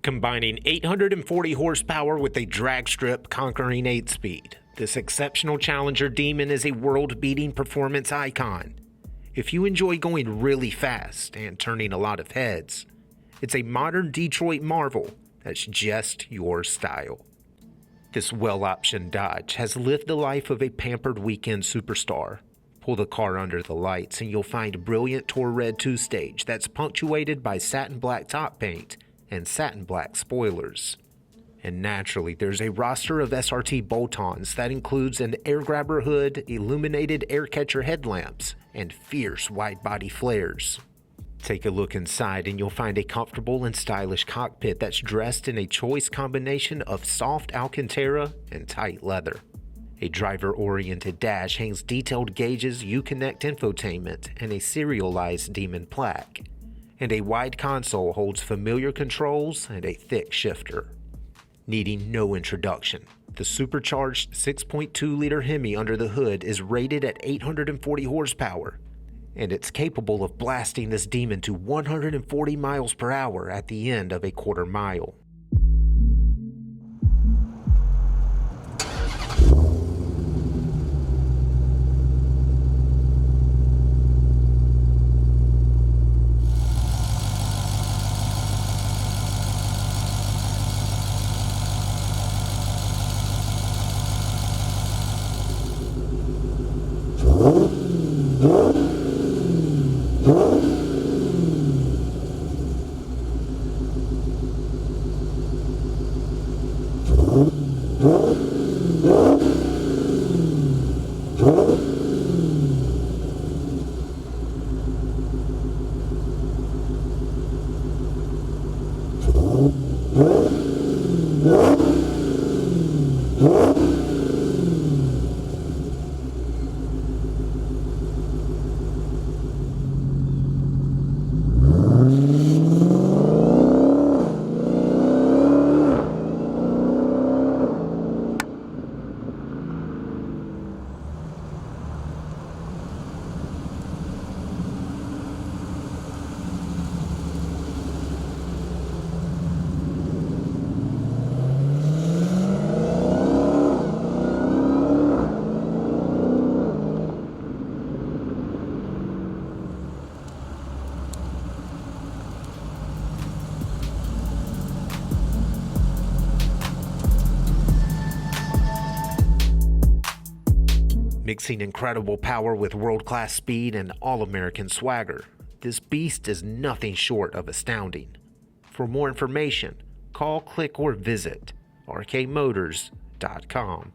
Combining 840 horsepower with a drag strip conquering 8-speed, this exceptional Challenger Demon is a world-beating performance icon. If you enjoy going really fast and turning a lot of heads, it's a modern Detroit marvel that's just your style. This well-optioned Dodge has lived the life of a pampered weekend superstar. Pull the car under the lights and you'll find brilliant TorRed 2-stage that's punctuated by satin black top paint and satin black spoilers. And naturally, there's a roster of SRT bolt-ons that includes an air grabber hood, illuminated air catcher headlamps, and fierce wide-body flares. Take a look inside and you'll find a comfortable and stylish cockpit that's dressed in a choice combination of soft Alcantara and tight leather. A driver-oriented dash hangs detailed gauges, Uconnect Infotainment, and a serialized Demon plaque. And a wide console holds familiar controls and a thick shifter. Needing no introduction, the supercharged 6.2-liter Hemi under the hood is rated at 840 horsepower, and it's capable of blasting this demon to 140 miles per hour at the end of a quarter mile. Mixing incredible power with world-class speed and all-American swagger, this beast is nothing short of astounding. For more information, call, click, or visit rkmotors.com.